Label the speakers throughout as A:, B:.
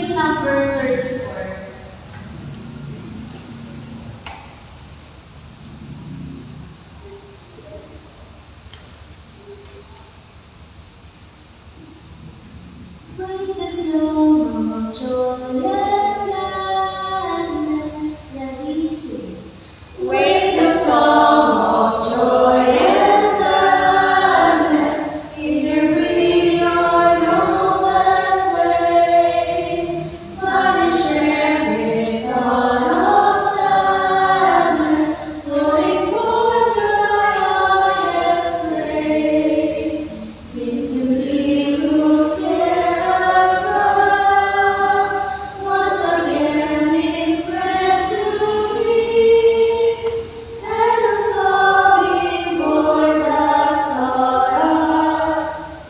A: hymn number 34.
B: With the song of joy and gladness, let me sing. With the song of joy and gladness, either bring your noblest ways, banish every thought of sadness, pouring forth your highest praise. Sing to Thee whose careless brows once again in friends to be, and whose loving voice has taught us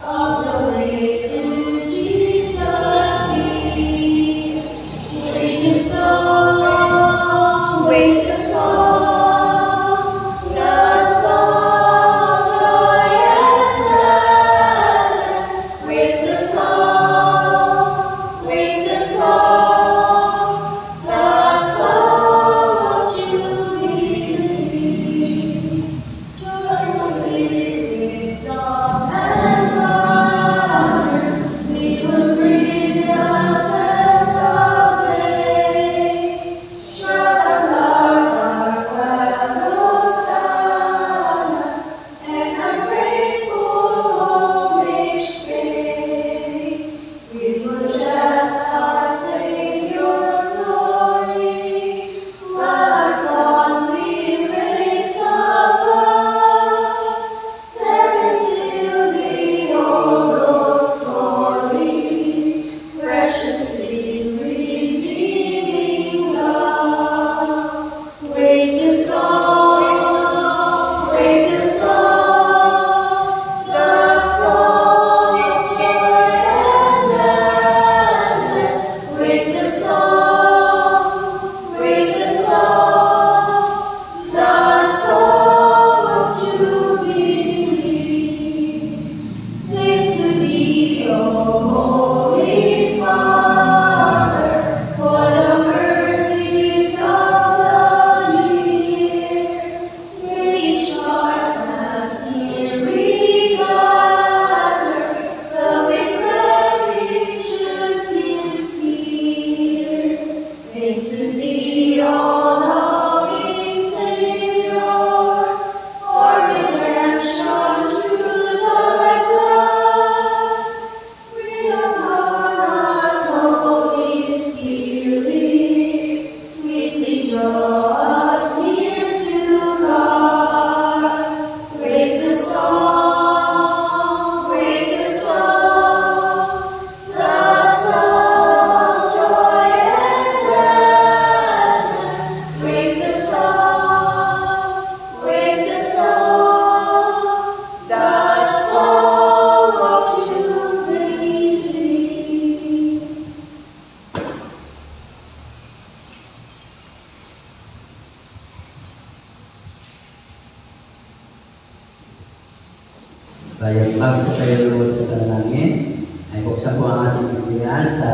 B: of the way to Jesus' feet. Wake the song, wake the song, the song of joy and gladness. Wake the song, the song of jubilee. Joyfully with songs and wonders, we will bring the festal day. Shout aloud our fellow stallion, and our grateful homage pay. We will chant our Savior's glory, while our thoughts we raise above. There is still the old story, preciously redeeming love. Wake the song, the song of joy and gladness. Wake the song, the song of jubilee. Thanks to Thee, O Holy Father, for the mercies of the years. May each heart that's here regather, so with gratitude sincere. Thanks to Thee, O loving Savior, for redemption through Thy blood. Breathe upon us, Holy Spirit, sweetly draw us near to God. Wake the song, the song of joy and gladness. Wake the song, the song of jubilee.
C: Bayan bago tayo lumuhod sa panalangin, ay buksan po ang ating Biblia sa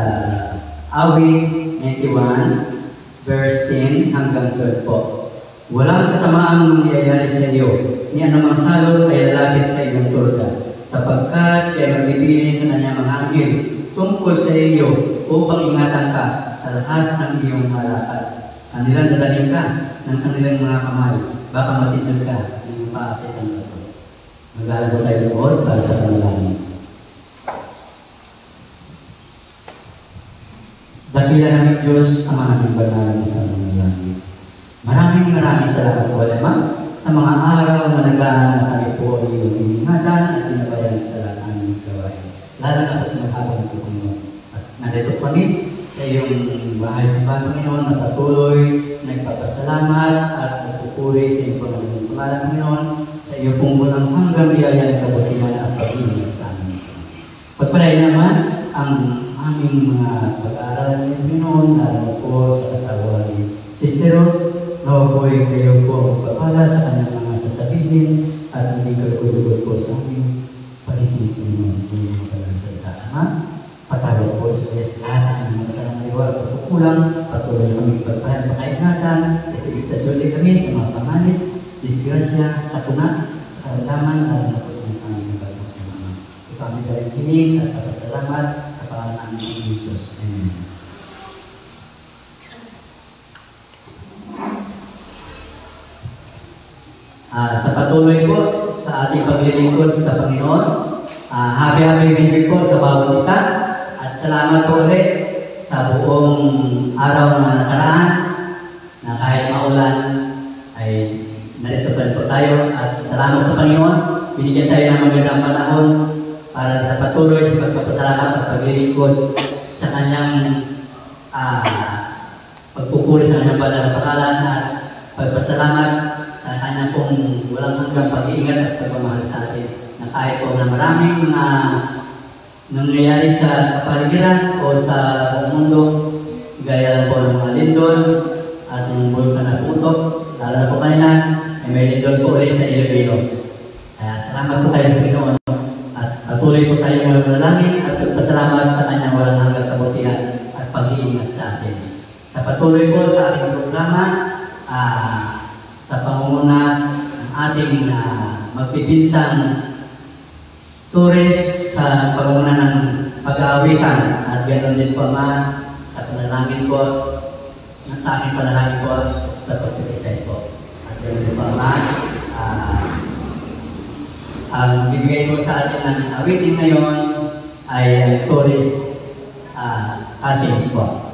C: Awit 91, verse 10 hanggang 12 po. Walang kasamaang mangyayari sa iyo, ni anumang salot ay lalapit sa iyong tulda, sapagkat siya magbibilin sa kanyang mga anghel tungkol sa iyo upang ingatan ka sa lahat ng iyong malakad. Kanilang dadalhin ka ng kanilang mga kamay, baka matisod ka ng iyong paa sa isang bato. Maglalaro tayo loob para sa panalangin. Dakila namin Diyos, Ama naming banal sa mga langit. Maraming salamat po, Ama, sa mga araw na nagaan na kami po ay iyong ingatan at tinabayan sa lahat ng aming gawain. Lalo na po sa maghabang po, Panginoon. At narito kami sa iyong bahay sa Panginoon na patuloy, nagpapasalamat at nagpupuri sa iyong pangalan, Panginoon, sa iyo pong walang hanggang biyaya ng kabutihan at pag-ibig sa amin. Pagpalain naman ang aming mga pag-aaral ng Panginoon, lalo po sa katawan ni Sister Ruth, nawa po ay kayo po magpapala sa kanyang mga sasabihin at hindi kalugudugot po sa aming palitin Panginoon. Hindi mo pala sa Ama, patawad po sa lahat ng mga kasalanan iligtas ulit kami sa mga panganib, disgrasya, sakuna, sa karamdaman, lalo na po sa mga aming nabagong sa mga. Ito aming galing hiling at pagpasalamat sa pangalan ng Jesus. Amen. Sa patuloy po sa ating paglilingkod sa Panginoon, happy birthday po sa bawat isa at salamat po ulit sa buong araw na nakaraan na kahit maulan ay narito pa rin po tayo at salamat sa Panginoon. Binigyan tayo ng magandang panahon para sa patuloy sa pagpapasalamat at paglilingkod sa kanyang pagpupuri sa kanyang banal na pangalan at pagpasalamat sa kanyang pong walang hanggang pag-iingat at pagmamahal sa atin na kahit po na maraming mga nangyayari sa kapaligiran o sa buong mundo, gaya lang po ng mga lindol at yung bulkan na putok, lalo na po kanina, ay may lindol po ulit sa Iloilo. Kaya salamat po tayo sa Panginoon at patuloy po tayo mga panalangin at pagpasalamat sa kanyang walang hanggang kabutihan at pag-iingat sa atin. Sa patuloy po sa ating programa, sa pangunguna ng ating magpipinsang tourist sa pangunguna ng pag-aawitan at ganoon din po sa panalangin po, sa aking panalangin po sa pagpipisay po. At ganoon din po ang bibigay po sa atin ng awitin ngayon ay tourist Asians po.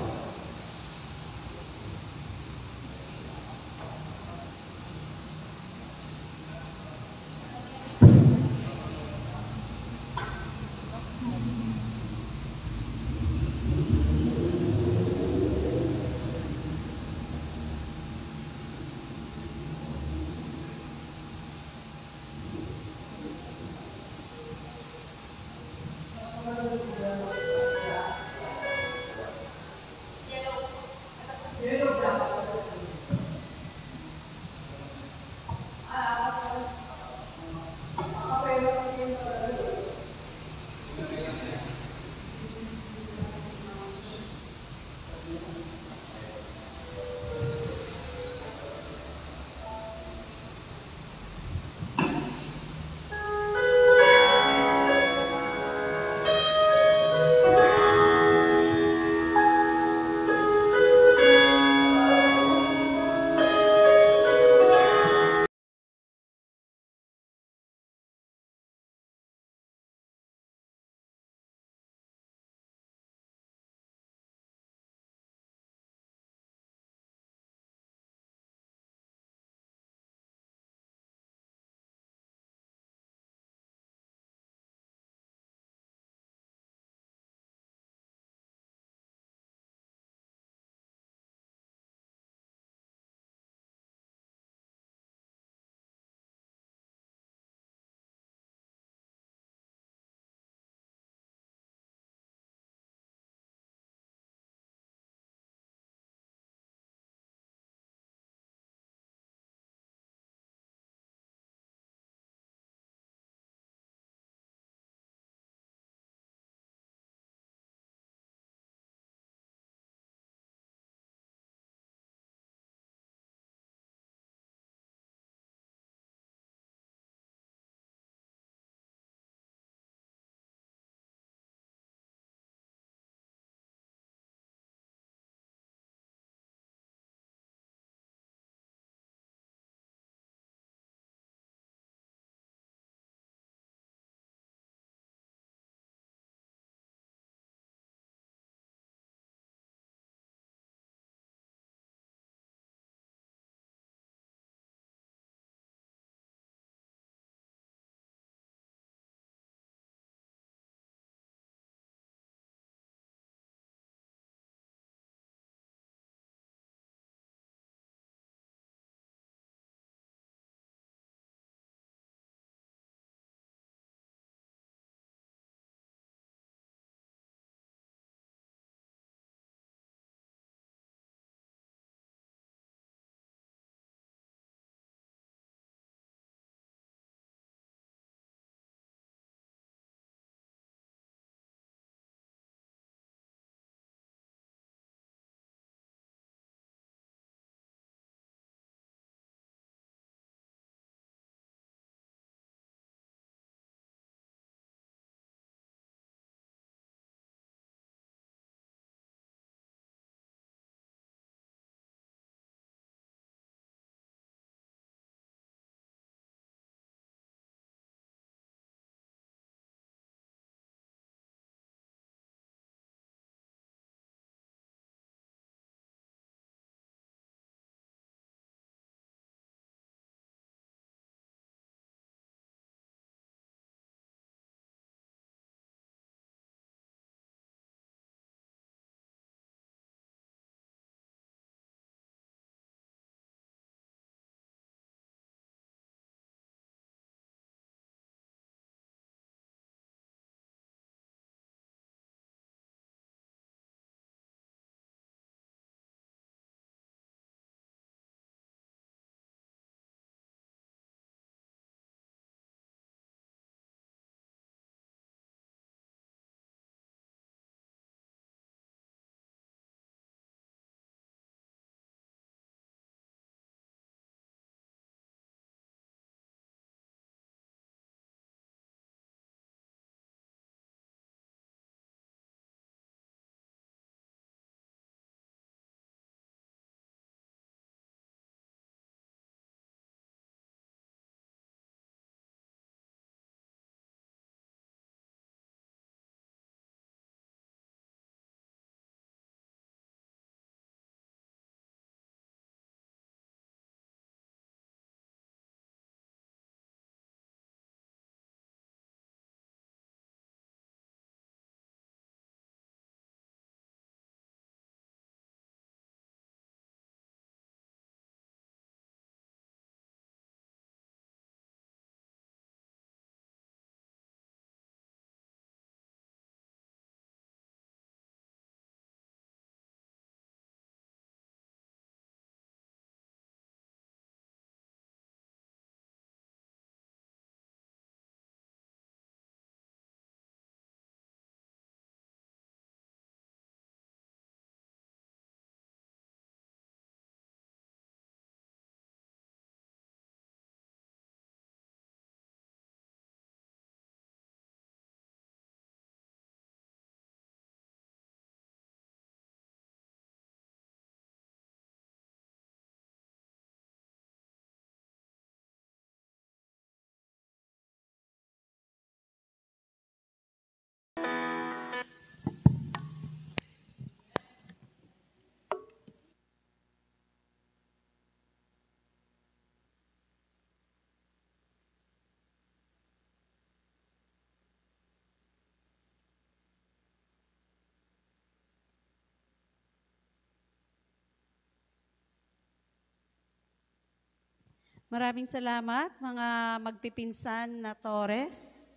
A: Maraming salamat, mga magpipinsan na Torres.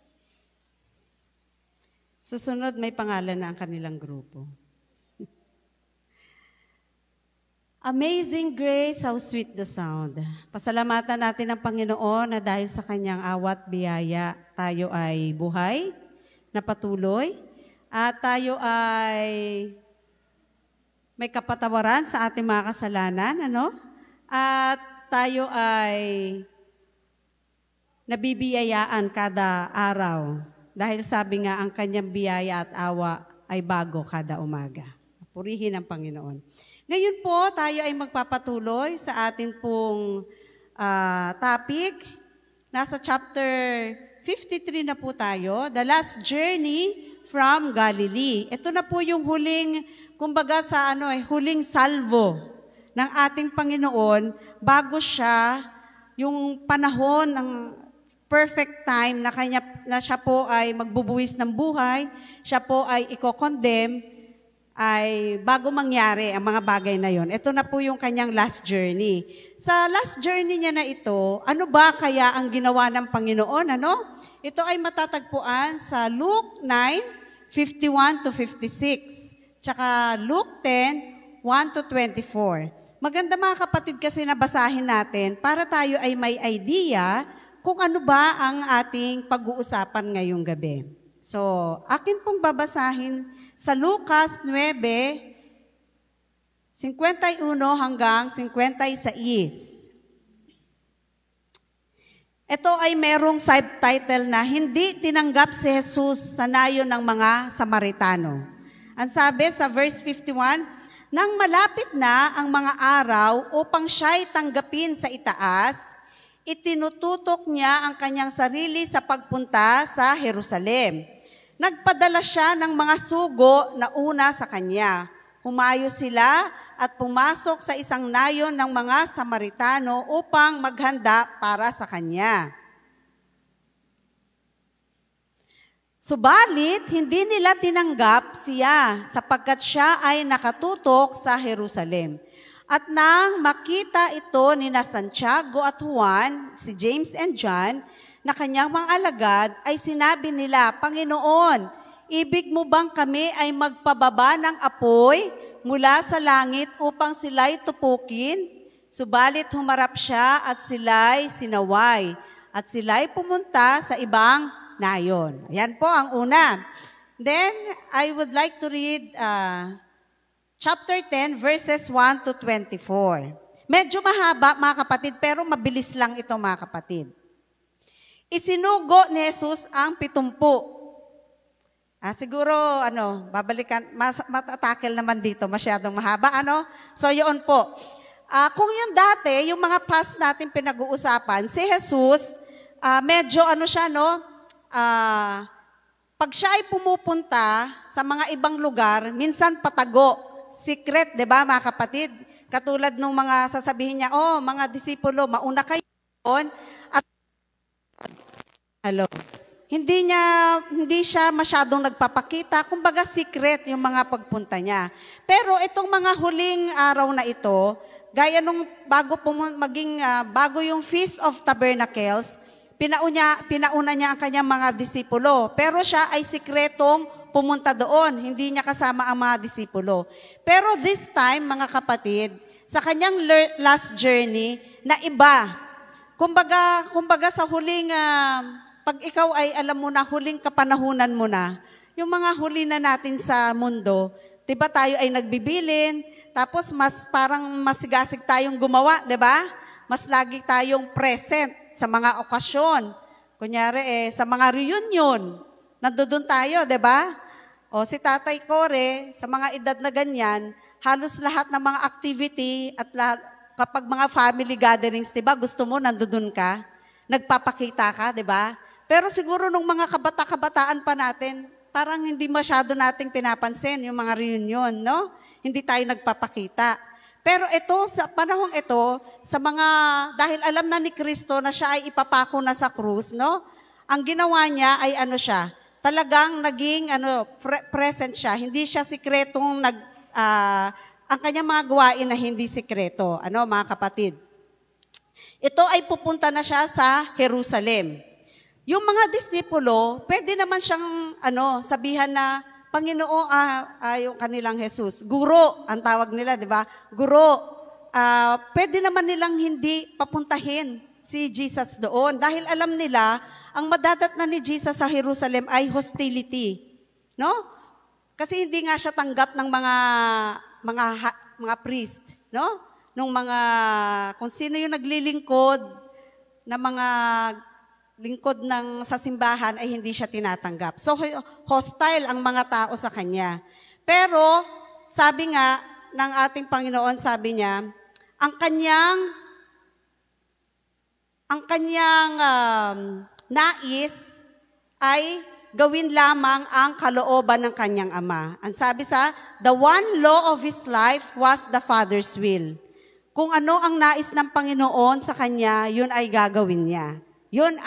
A: Susunod, may pangalan na ang kanilang grupo. Amazing grace, how sweet the sound. Pasalamatan natin ang Panginoon na dahil sa kanyang awat biyaya, tayo ay buhay, na patuloy, at tayo ay may kapatawaran sa ating mga kasalanan, ano? At tayo ay nabibiyayaan kada araw. Dahil sabi nga, ang kanyang biyaya at awa ay bago kada umaga. Purihin ang Panginoon. Ngayon po, tayo ay magpapatuloy sa ating pong topic. Nasa chapter 53 na po tayo, The Last Journey from Galilee. Ito na po yung huling, kumbaga sa huling salvo ng ating Panginoon bago siya, yung panahon ng perfect time na siya po ay magbubuwis ng buhay, siya po ay iko-condemn, ay bago mangyari ang mga bagay na yon. Ito na po yung kanyang last journey. Sa last journey niya na ito, ano ba kaya ang ginawa ng Panginoon? Ito ay matatagpuan sa Luke 9:51 to 56, tsaka Luke 10:1 to 24. Maganda mga kapatid kasi nabasahin natin para tayo ay may idea kung ano ba ang ating pag-uusapan ngayong gabi. So, akin pong babasahin sa Lucas 9:51 hanggang 56. Ito ay merong subtitle na hindi tinanggap si Jesus sa nayon ng mga Samaritano. Ang sabi sa verse 51, nang malapit na ang mga araw upang siya'y tanggapin sa itaas, itinututok niya ang kanyang sarili sa pagpunta sa Jerusalem. Nagpadala siya ng mga sugo na una sa kanya. Humayo sila at pumasok sa isang nayon ng mga Samaritano upang maghanda para sa kanya. Subalit, hindi nila tinanggap siya sapagkat siya ay nakatutok sa Jerusalem. At nang makita ito ni Santiago at Juan, si James and John, na kanyang mga alagad, ay sinabi nila, Panginoon, ibig mo bang kami ay magpababa ng apoy mula sa langit upang sila'y tupukin? Subalit humarap siya at sila'y sinaway, at sila'y pumunta sa ibang nayon. Ayan po ang una. Then, I would like to read chapter 10, verses 1 to 24. Medyo mahaba, mga kapatid, pero mabilis lang ito, mga kapatid. Isinugo ni Jesus ang 70. Siguro, babalikan, matatakel naman dito, masyadong mahaba, So, yun po. Kung yung dati, yung mga past natin pinag-uusapan, si Jesus, medyo pag siya ay pumupunta sa mga ibang lugar, minsan patago, secret, di ba mga kapatid? Katulad nung mga sasabihin niya, mga disipulo, mauna kayo doon. At hindi siya masyadong nagpapakita, kumbaga secret yung mga pagpunta niya. Pero itong mga huling araw na ito, gaya nung bago yung Feast of Tabernacles, pinauna niya ang kanyang mga disipulo. Pero siya ay sikretong pumunta doon. Hindi niya kasama ang mga disipulo. Pero this time, mga kapatid, sa kanyang last journey, na iba. Kumbaga sa huling, pag ikaw ay alam mo na, huling kapanahunan mo na, yung mga huli na natin sa mundo, diba tayo ay nagbibilin, tapos parang masigasig tayong gumawa, diba? Mas lagi tayong present sa mga okasyon. Kunyari, sa mga reunion, nandoon tayo, di ba? O si Tatay Kore, sa mga edad na ganyan, halos lahat ng mga activity at kapag mga family gatherings, di ba, gusto mo, nandoon ka, nagpapakita ka, di ba? Pero siguro nung mga kabata-kabataan pa natin, parang hindi masyado nating pinapansin yung mga reunion, no? Hindi tayo nagpapakita. Pero ito, sa panahong ito, dahil alam na ni Kristo na siya ay ipapako na sa krus, no? Ang ginawa niya ay talagang naging present siya. Hindi siya sikretong ang kanyang mga gawain na hindi sikreto. Mga kapatid? Ito ay pupunta na siya sa Jerusalem. Yung mga disipulo, pwede naman siyang sabihan na, Panginoon, yung kanilang Jesus. Guro, ang tawag nila, di ba? Guro, pwede naman nilang hindi papuntahin si Jesus doon. Dahil alam nila, ang madadatnan ni Jesus sa Jerusalem ay hostility. No? Kasi hindi nga siya tanggap ng mga priest. No? Nung kung sino yung naglilingkod na mga lingkod sa simbahan ay hindi siya tinatanggap. So, hostile ang mga tao sa kanya. Pero, sabi nga ng ating Panginoon, sabi niya, ang kanyang nais ay gawin lamang ang kalooban ng kanyang Ama. Ang sabi the one law of His life was the Father's will. Kung ano ang nais ng Panginoon sa kanya, yun ay gagawin niya. Yun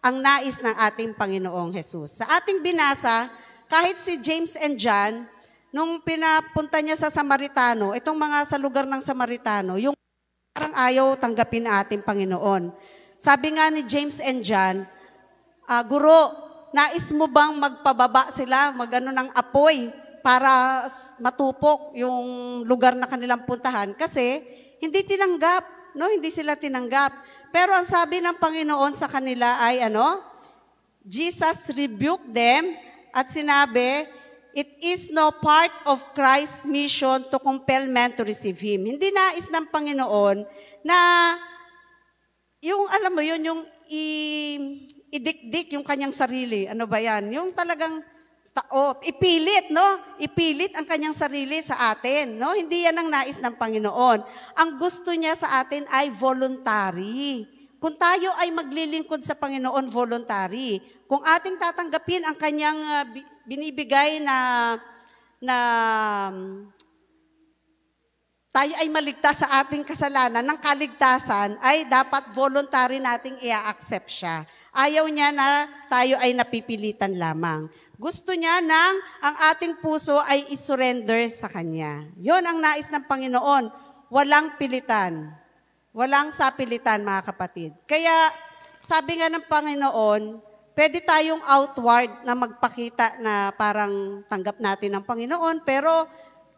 A: ang nais ng ating Panginoong Jesus. Sa ating binasa, kahit si James and John, nung pinapunta niya sa Samaritano, itong mga sa lugar ng Samaritano, yung parang ayaw tanggapin na ating Panginoon. Sabi nga ni James and John, Guro, nais mo bang magpababa sila, ng apoy para matupok yung lugar na kanilang puntahan? Kasi hindi tinanggap, hindi sila tinanggap. Pero ang sabi ng Panginoon sa kanila ay Jesus rebuked them at sinabi, it is no part of Christ's mission to compel men to receive Him. Hindi nais ng Panginoon na yung, yung idikdik yung kanyang sarili. Ano ba yan? Yung talagang ipilit, Ipilit ang kanyang sarili sa atin, Hindi yan ang nais ng Panginoon. Ang gusto niya sa atin ay voluntary. Kung tayo ay maglilingkod sa Panginoon, voluntary. Kung ating tatanggapin ang kanyang binibigay na tayo ay maligtas sa ating kasalanan, ng kaligtasan, ay dapat voluntary nating i-accept siya. Ayaw niya na tayo ay napipilitan lamang. Gusto niya ang ating puso ay isurrender sa Kanya. Yon ang nais ng Panginoon. Walang pilitan. Walang sapilitan, mga kapatid. Kaya, sabi nga ng Panginoon, pwede tayong outward na magpakita na parang tanggap natin ng Panginoon, pero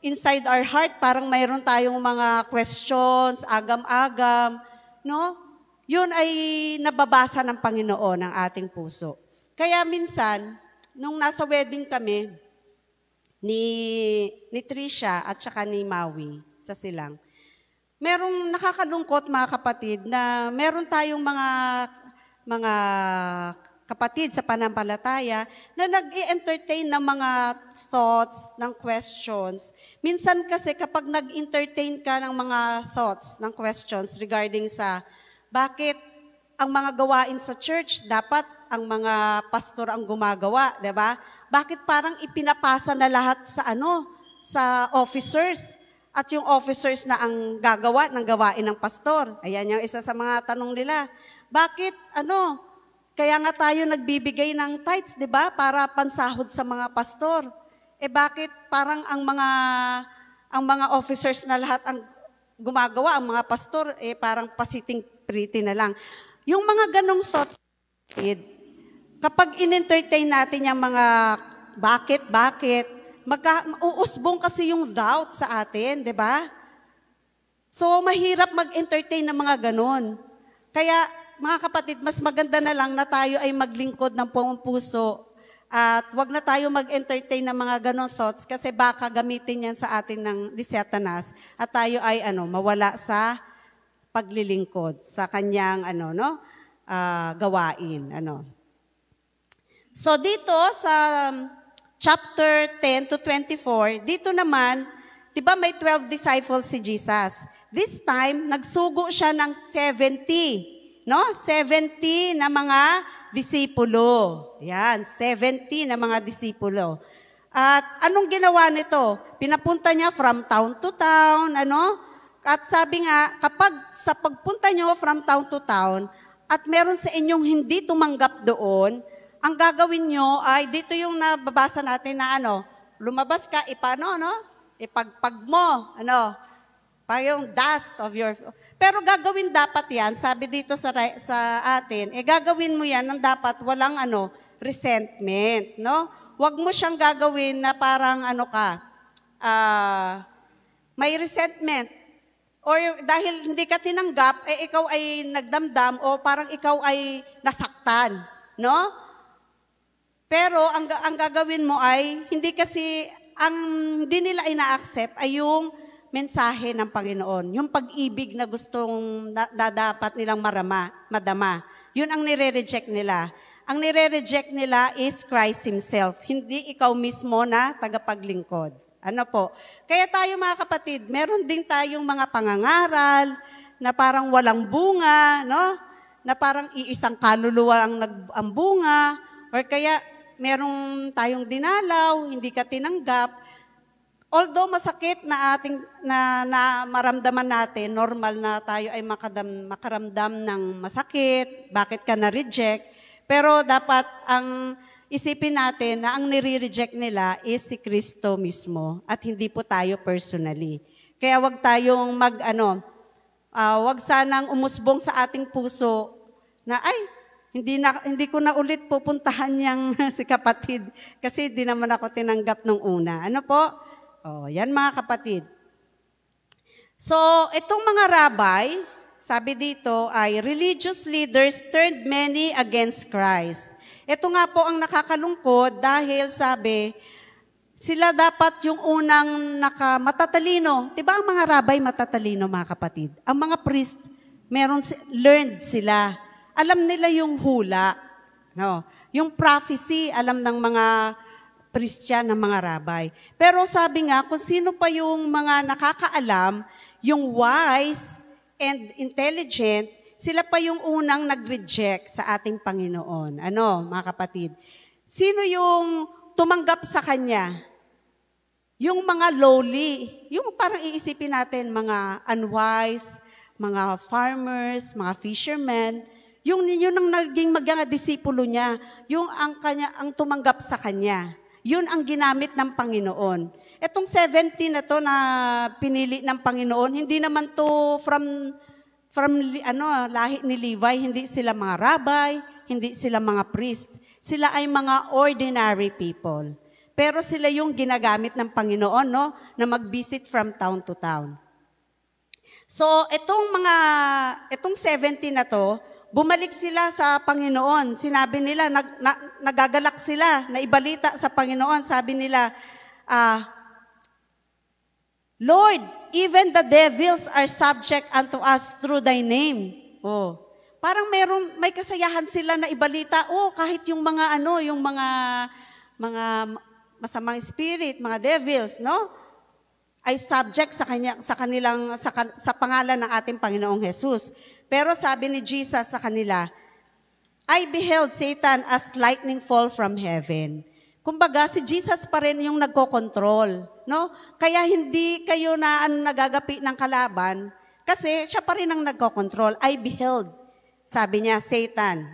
A: inside our heart, parang mayroon tayong mga questions, agam-agam, Yun ay nababasa ng Panginoon ang ating puso. Kaya minsan, nung nasa wedding kami ni Trisha at saka ni Maui sa Silang, merong nakakalungkot, mga kapatid, na meron tayong mga kapatid sa panampalataya na nag-i-entertain ng mga thoughts, ng questions. Minsan kasi kapag nag-entertain ka ng mga thoughts, ng questions regarding sa bakit ang mga gawain sa church, dapat ang mga pastor ang gumagawa, di ba? Bakit parang ipinapasa na lahat sa officers, at yung officers na ang gagawa ng gawain ng pastor? Ayan yung isa sa mga tanong nila. Bakit, kaya nga tayo nagbibigay ng tithes, di ba? Para pansahod sa mga pastor. Bakit parang ang mga officers na lahat ang gumagawa, ang mga pastor, parang pasiting pretty na lang. Yung mga ganong thoughts, kapag in-entertain natin yung mga bakit, uusbong kasi yung doubt sa atin, di ba? So, mahirap mag-entertain ng mga ganon. Kaya, mga kapatid, mas maganda na lang na tayo ay maglingkod ng buong puso at wag na tayo mag-entertain ng mga ganon thoughts kasi baka gamitin yan sa atin ng Satanas at tayo ay mawala sa paglilingkod sa kanyang gawain. So dito sa chapter 10 to 24, dito naman, 'di ba may 12 disciples si Jesus. This time nagsugo siya ng 70, 70 na mga disipulo. Yan, 70 na mga disipulo. At anong ginawa nito? Pinapunta niya from town to town, At sabi nga, kapag sa pagpunta niyo from town to town, at meron sa inyong hindi tumanggap doon, ang gagawin niyo ay, dito yung nababasa natin na lumabas ka, ipagpag mo, Parang dust of your... Pero gagawin dapat yan, sabi dito sa atin, gagawin mo yan ng dapat walang resentment, no? Huwag mo siyang gagawin na parang may resentment. Or dahil hindi ka tinanggap, ikaw ay nagdamdam o parang ikaw ay nasaktan, no? Pero ang gagawin mo ay, ang hindi nila ina-accept ay yung mensahe ng Panginoon. Yung pag-ibig na gustong dapat nilang madama. Yun ang nire-reject nila. Ang nire-reject nila is Christ Himself. Hindi ikaw mismo na tagapaglingkod. Ano po? Kaya tayo mga kapatid, meron din tayong mga pangangaral na parang walang bunga, no? Na parang iisang kaluluwa ang bunga, or kaya merong tayong dinalaw, hindi ka tinanggap. Although masakit na maramdaman natin, normal na tayo ay makaramdam ng masakit, bakit ka na-reject, pero dapat ang isipin natin na ang nire-reject nila is si Kristo mismo at hindi po tayo personally. Kaya wag tayong wag sanang umusbong sa ating puso na hindi ko na ulit pupuntahan yang si kapatid kasi di naman ako tinanggap nung una. Ano po? Yan mga kapatid. So, itong mga rabbi, sabi dito ay religious leaders turned many against Christ. Ito nga po ang nakakalungkod dahil sabi, sila dapat yung unang matatalino. Diba ang mga rabbi matatalino, mga kapatid? Ang mga priest, learned sila. Alam nila yung hula. No? Yung prophecy, alam ng mga Christian, ng mga rabbi. Pero sabi nga, kung sino pa yung mga nakakaalam, yung wise and intelligent, sila pa yung unang nag-reject sa ating Panginoon. Ano, mga kapatid? Sino yung tumanggap sa Kanya? Yung mga lowly, yung parang iisipin natin, mga unwise, mga farmers, mga fishermen, yung ang naging mga disipulo niya, yung ang tumanggap sa Kanya. Yun ang ginamit ng Panginoon. Etong 70 na to na pinili ng Panginoon, hindi naman to from lahi ni Levi, hindi sila mga rabbi, hindi sila mga priest. Sila ay mga ordinary people. Pero sila yung ginagamit ng Panginoon, no, na mag-visit from town to town. So, itong 70 na to, bumalik sila sa Panginoon. Sinabi nila, nagagalak sila, na ibalita sa Panginoon. Sabi nila, Lord, even the devils are subject unto us through thy name. Parang may kasayahan sila na ibalita, kahit yung mga mga masamang spirit, mga devils, no? Ay subject sa pangalan ng ating Panginoong Jesus. Pero sabi ni Jesus sa kanila, I beheld Satan as lightning fall from heaven. Kumbaga, si Jesus pa rin yung nagkokontrol, no? Kaya hindi kayo nagagapi ng kalaban, kasi siya pa rin ang nagkokontrol. I beheld, sabi niya, Satan,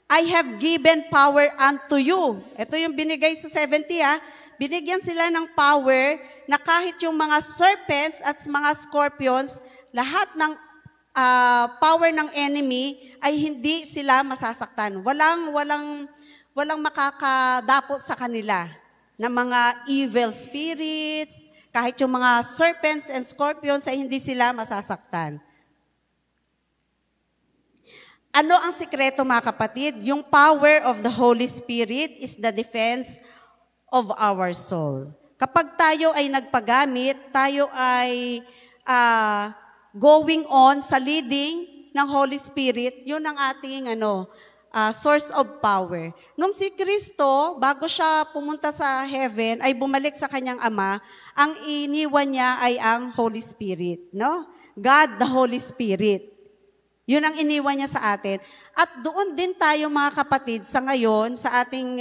A: I have given power unto you. Ito yung binigay sa 70, binigyan sila ng power na kahit yung mga serpents at mga scorpions, lahat ng power ng enemy ay hindi sila masasaktan. Walang makakadapot sa kanila na mga evil spirits, kahit yung mga serpents and scorpions ay hindi sila masasaktan. Ano ang sikreto, mga kapatid? Yung power of the Holy Spirit is the defense of our soul. Kapag tayo ay nagpagamit, tayo ay going on sa leading ng Holy Spirit, yun ang ating source of power. Nung si Kristo, bago siya pumunta sa heaven, ay bumalik sa kanyang Ama, ang iniwan niya ay ang Holy Spirit, no? God, the Holy Spirit. Yun ang iniwan niya sa atin. At doon din tayo, mga kapatid, sa ngayon, sa ating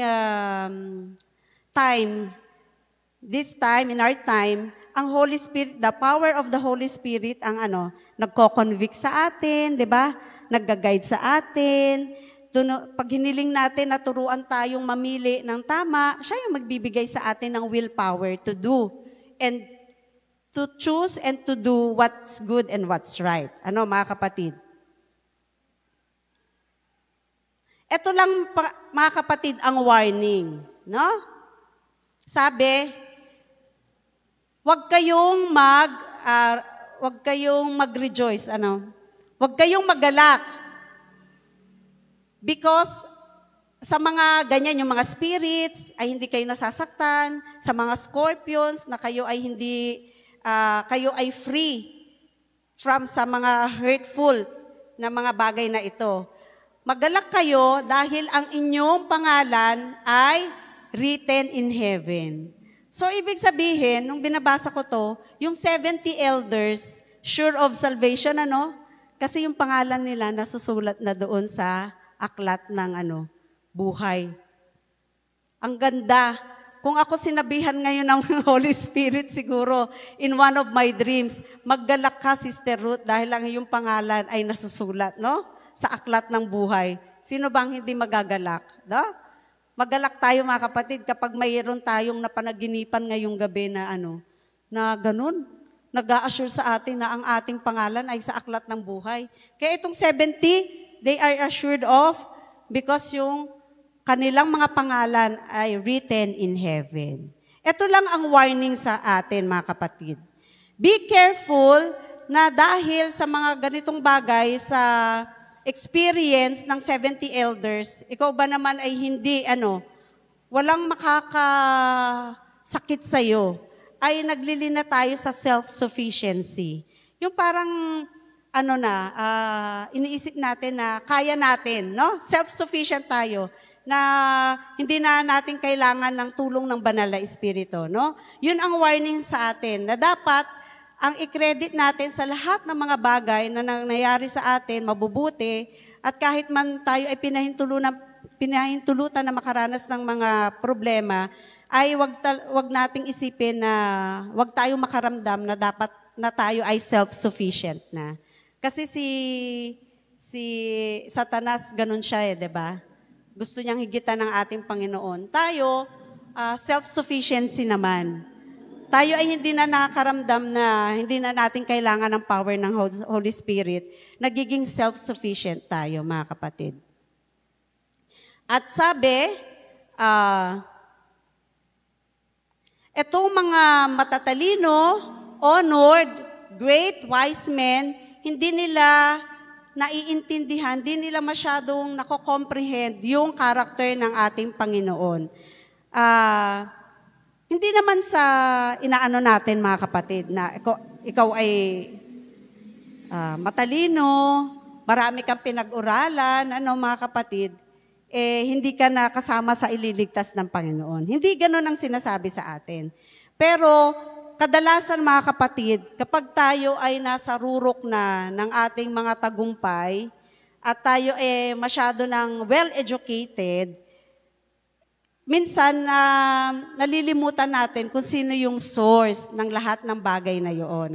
A: in our time, ang Holy Spirit, the power of the Holy Spirit, ang nagko-convict sa atin, di ba? Nagga-guide sa atin. Pag hiniling natin na turuan tayong mamili ng tama, siya yung magbibigay sa atin ng willpower to do. And to choose and to do what's good and what's right. Ano, mga kapatid? Ito lang, mga kapatid, ang warning. No? Sabi, huwag kayong mag-rejoice. Ano? Huwag kayong magalak. Because sa mga ganyan, yung mga spirits, ay hindi kayo nasasaktan. Sa mga scorpions, na kayo ay kayo ay free from sa mga hurtful na mga bagay na ito. Magalak kayo dahil ang inyong pangalan ay written in heaven. So, ibig sabihin, nung binabasa ko to, yung 70 elders, sure of salvation, ano? Kasi yung pangalan nila nasusulat na doon sa aklat ng buhay. Ang ganda. Kung ako sinabihan ngayon ng Holy Spirit siguro, in one of my dreams, maggalak ka, Sister Ruth, dahil ang iyong pangalan ay nasusulat, no? Sa aklat ng buhay. Sino bang hindi magagalak? No? Magalak tayo, mga kapatid, kapag mayroon tayong napanaginipan ngayong gabi na na ganun. Nag-a-assure sa atin na ang ating pangalan ay sa aklat ng buhay. Kaya itong 70, they are assured of because yung kanilang mga pangalan ay written in heaven. Ito lang ang warning sa atin, mga kapatid. Be careful na dahil sa mga ganitong bagay sa experience ng 70 elders, ikaw ba naman ay hindi, walang makakasakit sa'yo, ay naglilina tayo sa self-sufficiency. Yung parang, iniisip natin na kaya natin, no? Self-sufficient tayo, na hindi na natin kailangan ng tulong ng banal na espiritu, no? Yun ang warning sa atin, na dapat ang i-credit natin sa lahat ng mga bagay na nangyayari sa atin, mabubuti, at kahit man tayo ay pinahintulutan na makaranas ng mga problema, ay wag nating isipin na wag tayong makaramdam na dapat na tayo ay self-sufficient na. Kasi si Satanas, ganun siya 'di ba? Gusto niyang higitan ng ating Panginoon. Tayo, self-sufficiency naman. Tayo ay hindi na nakakaramdam na hindi na natin kailangan ng power ng Holy Spirit. Nagiging self-sufficient tayo, mga kapatid. At sabi, etong mga matatalino, honored, great, wise men, hindi nila naiintindihan, hindi nila masyadong nako-comprehend yung karakter ng ating Panginoon. Hindi naman sa inaano natin, mga kapatid, na ikaw ay matalino, marami kang pinag-uralan, mga kapatid, hindi ka na kasama sa ililigtas ng Panginoon. Hindi ganun ang sinasabi sa atin. Pero, kadalasan, mga kapatid, kapag tayo ay nasa rurok na ng ating mga tagumpay at tayo masyado ng well-educated, minsan nalilimutan natin kung sino yung source ng lahat ng bagay na yun.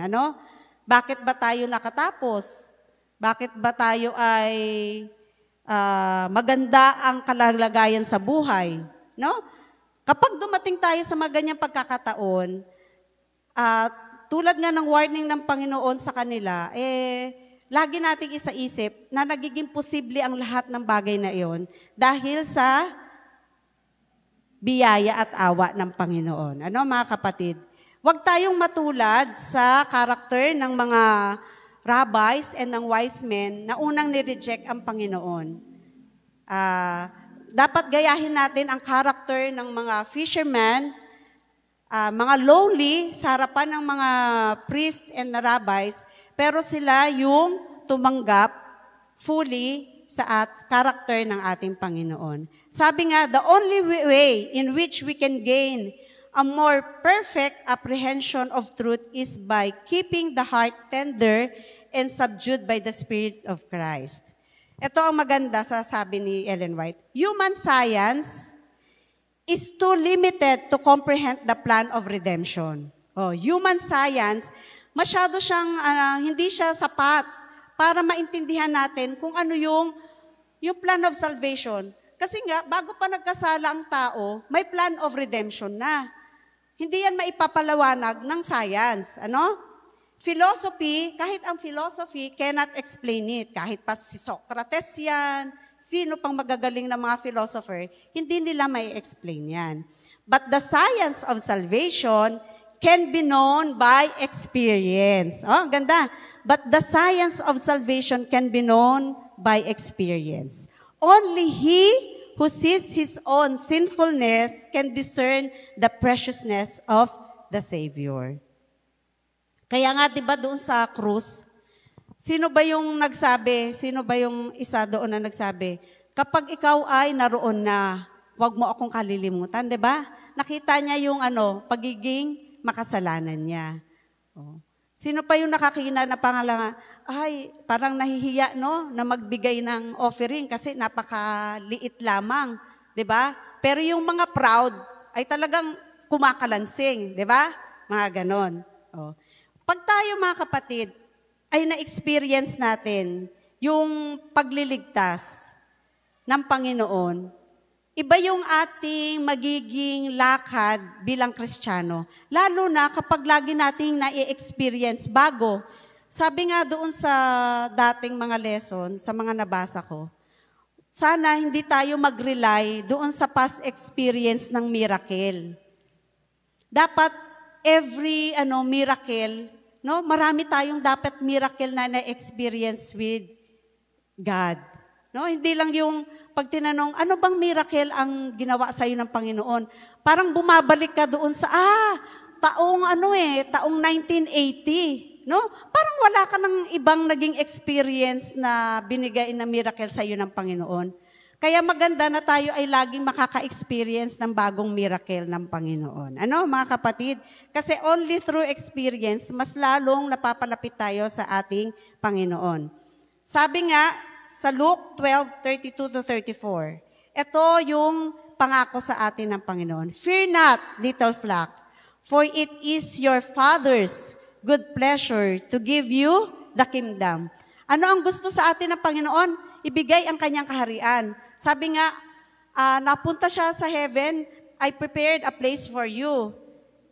A: Bakit ba tayo nakatapos? Bakit ba tayo ay maganda ang kalagayan sa buhay? No? Kapag dumating tayo sa mga ganyang pagkakataon, tulad nga ng warning ng Panginoon sa kanila, lagi nating isaisip na nagiging posible ang lahat ng bagay na iyon dahil sa biyaya at awa ng Panginoon. Mga kapatid? Huwag tayong matulad sa karakter ng mga rabbis and ng wise men na unang nireject ang Panginoon. Dapat gayahin natin ang karakter ng mga fishermen, mga lowly sa harapan ng mga priests and rabbis, pero sila yung tumanggap fully sa karakter ng ating Panginoon. Sabi nga, the only way in which we can gain a more perfect apprehension of truth is by keeping the heart tender and subdued by the Spirit of Christ. Ito ang maganda sa sabi ni Ellen White. Human science is too limited to comprehend the plan of redemption. Human science, masyado siyang, hindi siya sapat para maintindihan natin kung ano yung plan of salvation. Kasi nga, bago pa nagkasala ang tao, may plan of redemption na. Hindi yan maipapalawanag ng science. Ano? Philosophy, kahit ang philosophy cannot explain it. Kahit pa si Socrates yan, sino pang magagaling na mga philosopher, hindi nila may explain yan. But the science of salvation can be known by experience. Oh, ganda. But the science of salvation can be known by experience. Only he who sees his own sinfulness can discern the preciousness of the Savior. Kaya nga, di ba doon sa krus, sino ba yung nagsabi, sino ba yung isa doon na nagsabi, kapag ikaw ay naroon na, huwag mo akong kalilimutan, di ba? Nakita niya yung pagiging makasalanan niya. Oh. Sino pa yung nakakita na pangalan, ay, parang nahihiya, no, na magbigay ng offering kasi napakaliit lamang, di ba? Pero yung mga proud ay talagang kumakalansing, di ba? Mga ganon. Oh. Pag tayo, mga kapatid, ay na-experience natin yung pagliligtas ng Panginoon, iba yung ating magiging lakad bilang Kristiyano. Lalo na kapag lagi nating na-experience bago. Sabi nga doon sa dating mga lesson, sa mga nabasa ko, sana hindi tayo mag-rely doon sa past experience ng miracle. Dapat every miracle, no, marami tayong dapat miracle na na-experience with God. No, hindi lang yung pag tinanong, ano bang miracle ang ginawa sa iyo ng Panginoon? Parang bumabalik ka doon sa taong 1980. No? Parang wala ka ng ibang naging experience na binigay na miracle sa iyo ng Panginoon. Kaya maganda na tayo ay laging makaka-experience ng bagong miracle ng Panginoon. Ano, mga kapatid? Kasi only through experience, mas lalong napapalapit tayo sa ating Panginoon. Sabi nga, sa Luke 12:32-34, ito yung pangako sa atin ng Panginoon. Fear not, little flock, for it is your Father's good pleasure to give you the kingdom. Ano ang gusto sa atin ng Panginoon? Ibigay ang kanyang kaharian. Sabi nga, napunta siya sa heaven, I prepared a place for you,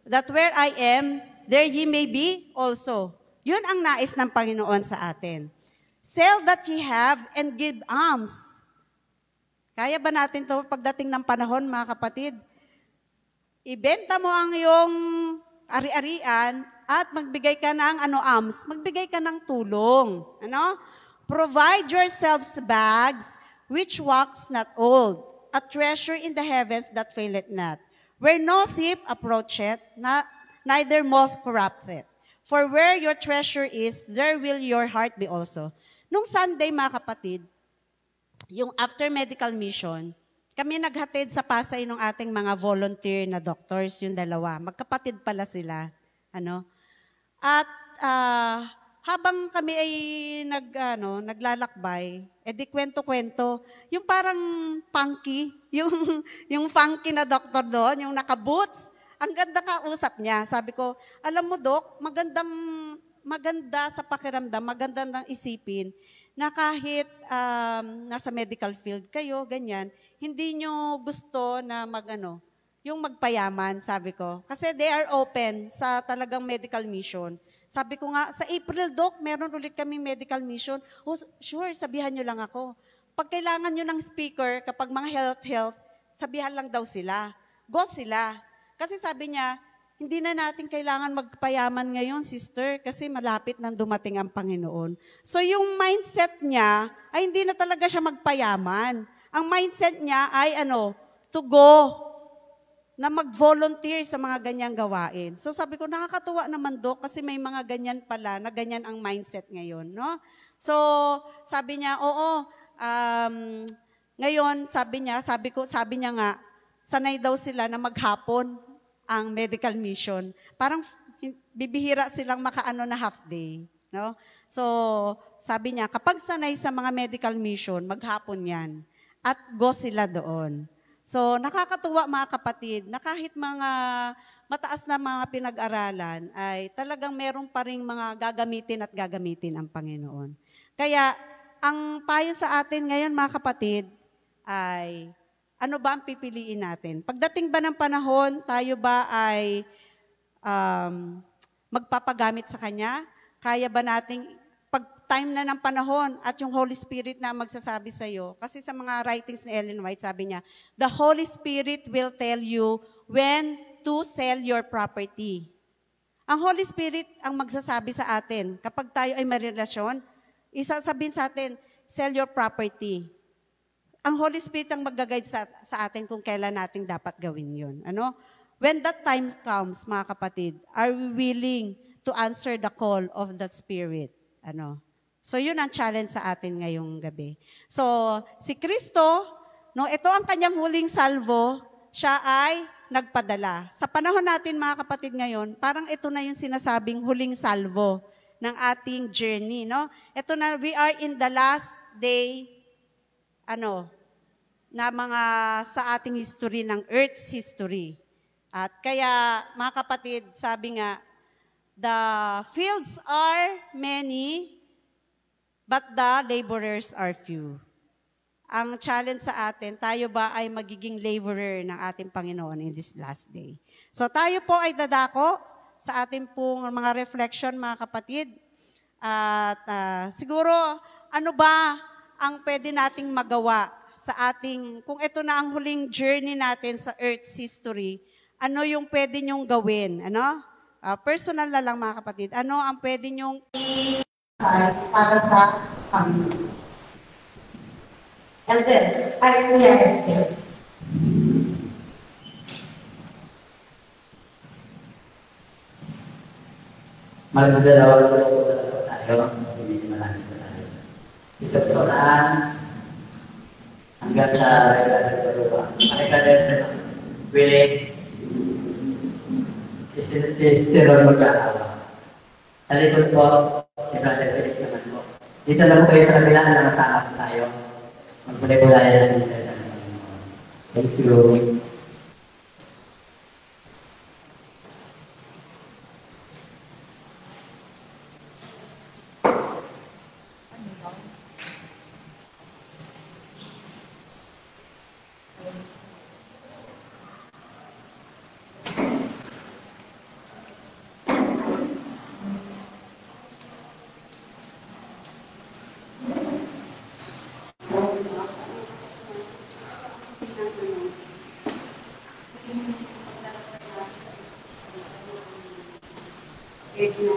A: that where I am, there ye may be also. Yun ang nais ng Panginoon sa atin. Sell that ye have and give alms. Kaya ba natin to pagdating ng panahon, mga kapatid? Ibenta mo ang iyong ari-arian at magbigay ka ng alms, magbigay ka ng tulong. Ano? Provide yourselves bags which wax not old, a treasure in the heavens that faileth not, where no thief approacheth, neither moth corrupteth. For where your treasure is, there will your heart be also. Nung Sunday, mga kapatid, yung after medical mission, kami naghatid sa Pasay ng ating mga volunteer na doctors, yung dalawa. Magkapatid pala sila. Ano? At habang kami ay naglalakbay, di kwento-kwento, yung parang funky, yung funky na doktor doon, yung naka-boots, ang ganda kausap niya. Sabi ko, alam mo, Dok, maganda sa pakiramdam, maganda ng isipin, na kahit nasa medical field kayo, ganyan, hindi nyo gusto na yung magpayaman, sabi ko. Kasi they are open sa talagang medical mission. Sabi ko nga, sa April, Doc, meron ulit kaming medical mission. Oh, sure, sabihan nyo lang ako. Pag kailangan nyo ng speaker, kapag mga health, sabihan lang daw sila. Go sila. Kasi sabi niya, hindi na natin kailangan magpayaman ngayon, sister, kasi malapit nang dumating ang Panginoon. So yung mindset niya, ay hindi na talaga siya magpayaman. Ang mindset niya ay to go, na mag-volunteer sa mga ganyang gawain. So sabi ko, nakakatuwa naman, Dok, kasi may mga ganyan pala, na ganyan ang mindset ngayon, no? So sabi niya, oo, ngayon, sabi niya nga, sanay daw sila na maghapon ang medical mission. Parang bibihira silang na half day, no? So sabi niya, kapag sanay sa mga medical mission, maghapon yan. At go sila doon. So, nakakatuwa, mga kapatid, na kahit mga mataas na mga pinag-aralan, ay talagang meron pa rin mga gagamitin ang Panginoon. Kaya, ang payo sa atin ngayon, mga kapatid, ay Ano ba ang pipiliin natin? Pagdating ba ng panahon, tayo ba ay magpapagamit sa Kanya? Kaya ba nating, pag time na ng panahon at yung Holy Spirit na magsasabi sa iyo, kasi sa mga writings ni Ellen White, sabi niya, the Holy Spirit will tell you when to sell your property. Ang Holy Spirit ang magsasabi sa atin, kapag tayo ay may relasyon, isasabihin sa atin, sell your property. Ang Holy Spirit ang mag-guide sa atin kung kailan natin dapat gawin yun. Ano? When that time comes, mga kapatid, are we willing to answer the call of the Spirit? Ano? So yun ang challenge sa atin ngayong gabi. So si Kristo, no, ito ang kanyang huling salvo, siya ay nagpadala. Sa panahon natin, mga kapatid, ngayon, parang ito na yung sinasabing huling salvo ng ating journey, no? Ito na, we are in the last day, na mga sa ating history ng Earth's history. At kaya, mga kapatid, sabi nga, the fields are many, but the laborers are few. Ang challenge sa atin, tayo ba ay magiging laborer ng ating Panginoon in this last day? So tayo po ay dadako sa ating pong mga reflection, mga kapatid. At siguro, ano ba ang pwede nating magawa sa ating, kung ito na ang huling journey natin sa Earth's history, ano yung pwede nyong gawin? Ano? Personal na lang, mga kapatid. Ano ang pwede nyong
B: para sa Panginoon. And then, I reacted.
C: Magdadalawa po tayo. Hindi malaki po tayo. Ito po sa hanggang sa rekadar with si Ron mag-aawa. Sa likod po, si Brother Philip naman po. Dito na po kayo sa kabila na nakasama po tayo. Magpulay-pulayan natin sa isang Panginoon. Thank you.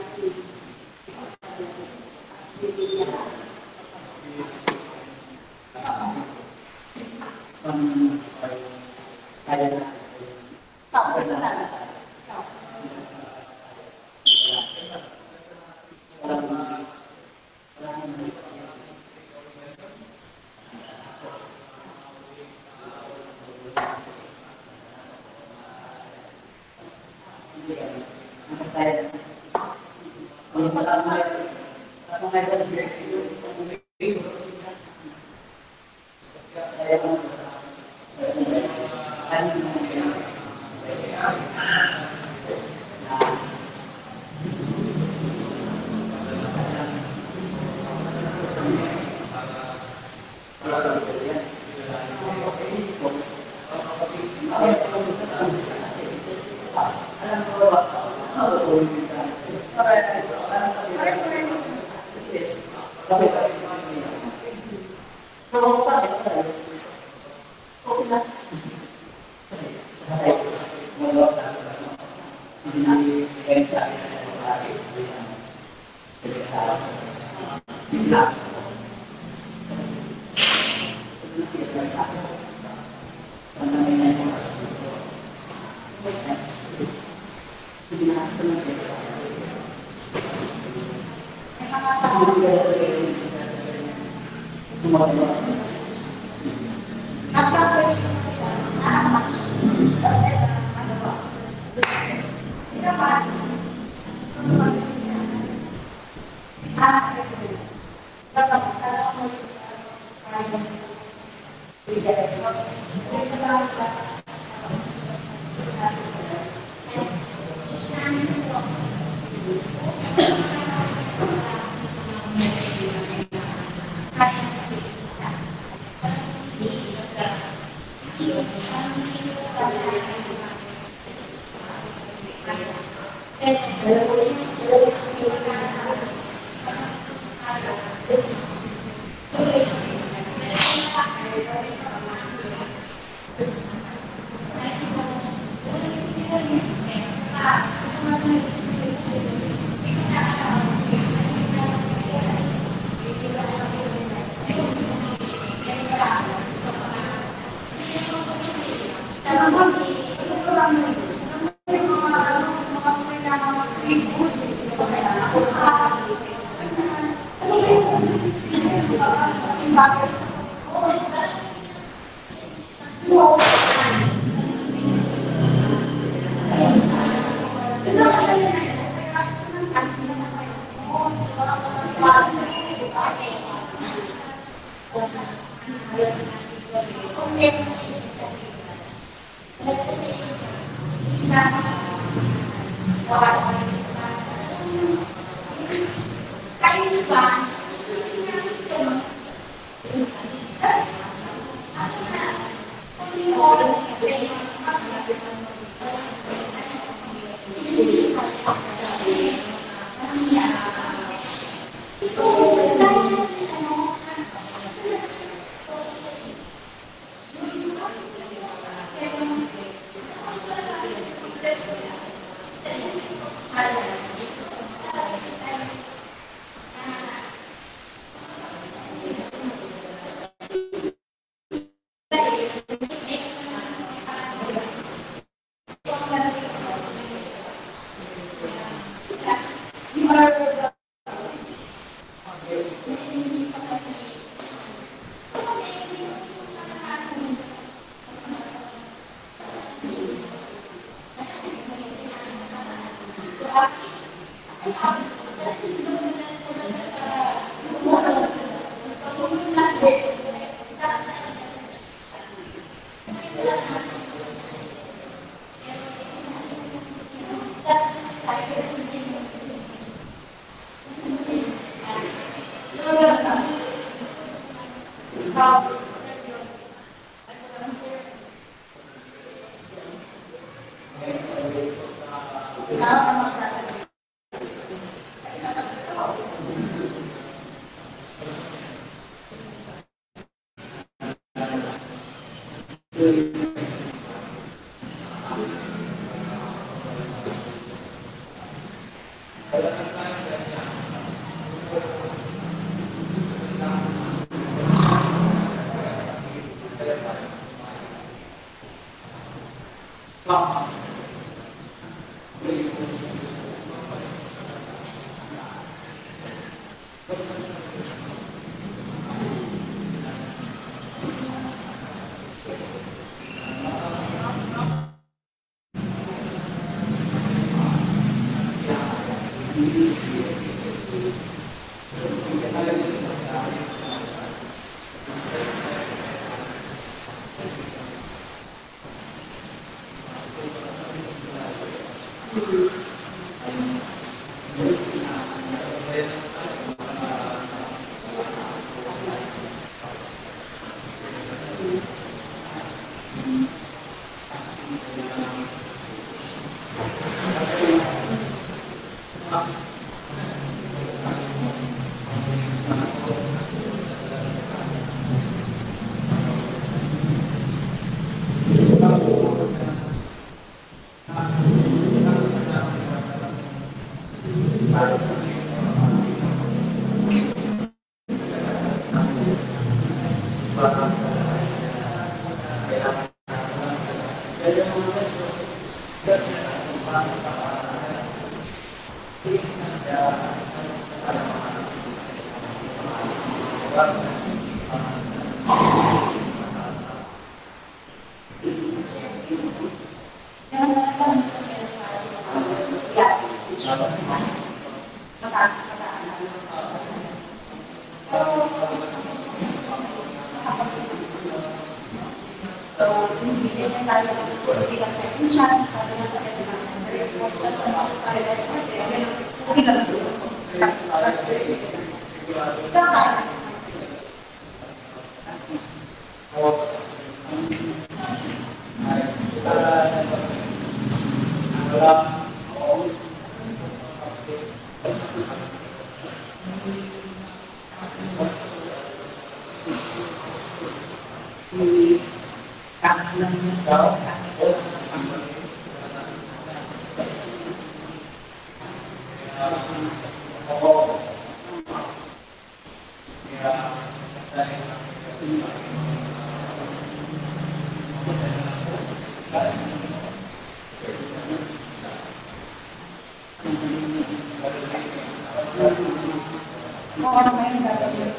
D: Kung ano may gagawin.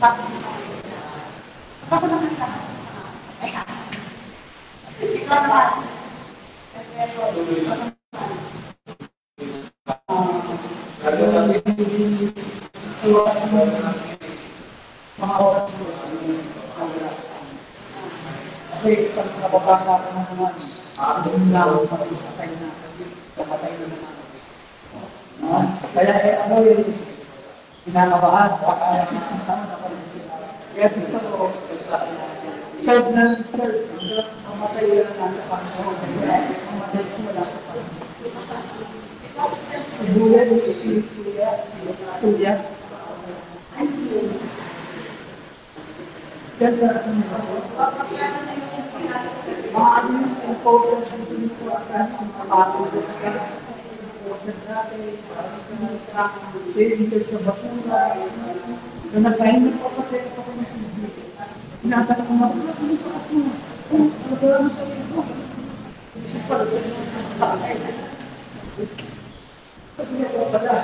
D: Mga oras mo, kasi isang nababasa ko na naman, doon lang patay na naman. Kaya ano yung pinangabahan, baka isang taon na pala sila. Kaya gusto ko, serve na serve, hanggang mamatay yun na nasa Panginoon. Kasi mamatay ko wala sa Panginoon. Si Buya, Tuya, yan sa ating mga yung impulse sa pinituwakan, ang kapatid natin, impulse natin, pinituwakan sa basura, na nagkain ng kapatid ako ng hindi. Tinatanong ko, ano pa ako? Ano ba ang sabi ko? Kasi pala sa akin. Pag niya ko pala.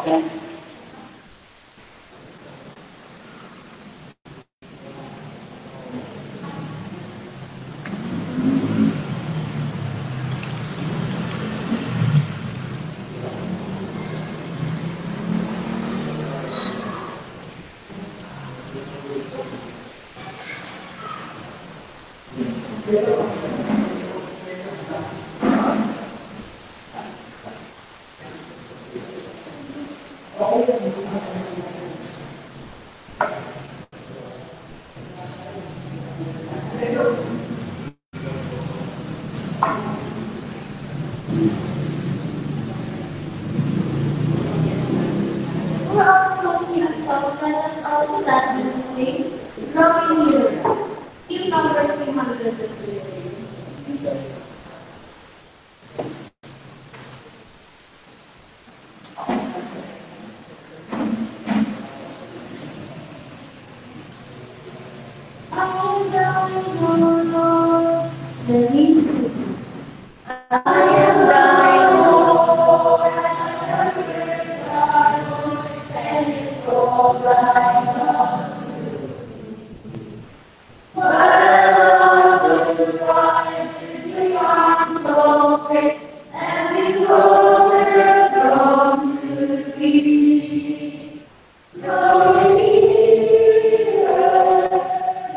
D: Amen.
B: Who are closing the song, let us all stand and sing. Growing nearer. Hymn number 306. I am thine, O Lord, let me sing. I am thine, O Lord, and it's all thine love to me. But I love to rise in the arms so great, and be closer, drawn to thee. Drawing nearer,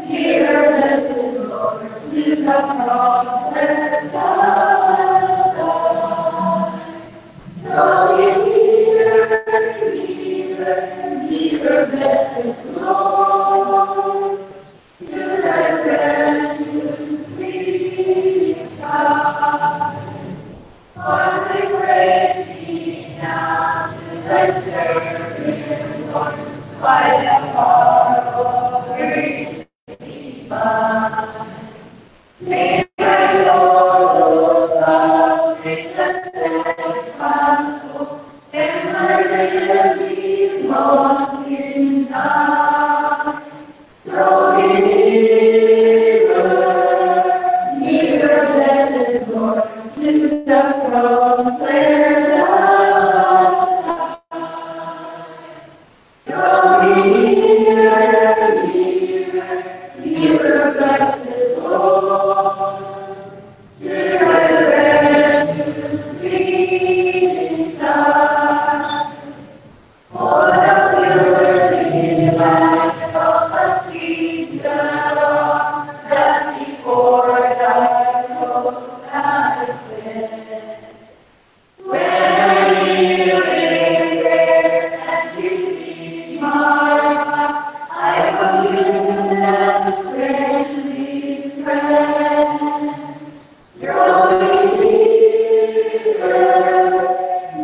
B: nearer, blessed Lord, to the cross where thou hast died. Drawing nearer, nearer, nearer, blessed Lord, to thy precious bleeding side. Consecrate me now to thy service, Lord, by the power of grace divine. May my soul look up with a steadfast hope, and my will be lost in thine. Drawing nearer, nearer, blessed Lord, to the cross where thou hast died. Drawing nearer, nearer, nearer, blessed Lord, to thy precious bleeding side. For the purity life of a seed that before thy throne has been. When I kneel in prayer and believe my heart, I commune that friendly friend. Drawing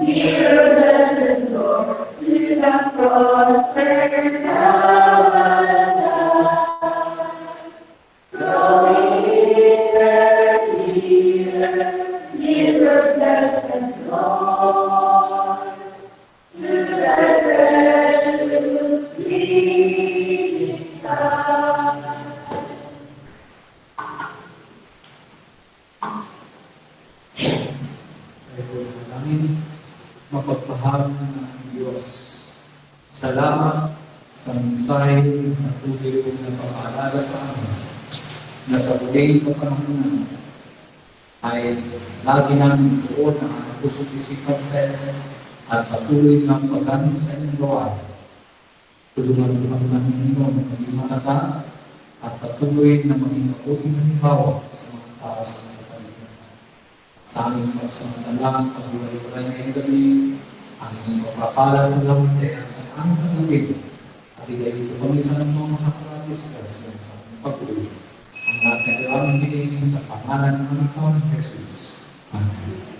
B: nearer, blessed Lord, to the cross where thou hast died. Drawing nearer, blessed Lord, to thy precious bleeding side.
D: Tayo po namin mapagpahal ng Diyos. Salamat sa mensahe na tuloy na pag-aalala sa amin na sa huling kapanahonan ay lagi namin doon ang puso't isipan sa iyo at patuloy ng paggamit sa inyong gawain. Tulungan po kami ng Panginoon na maging matata at patuloy na maging mabuting halimbawa sa mga tao sa mga paligiran. Sa aming pagsamantala, pag-iwalay ngayong gabi, ang inyong pagpapala sa langit ay ang sa aming pag-ibig. At ilayo ko kami sa mga sakaratis sa aming pag-uwi. Ang lahat na aming hinihingi sa pangalan ng anak ko ng Jesus. Amen.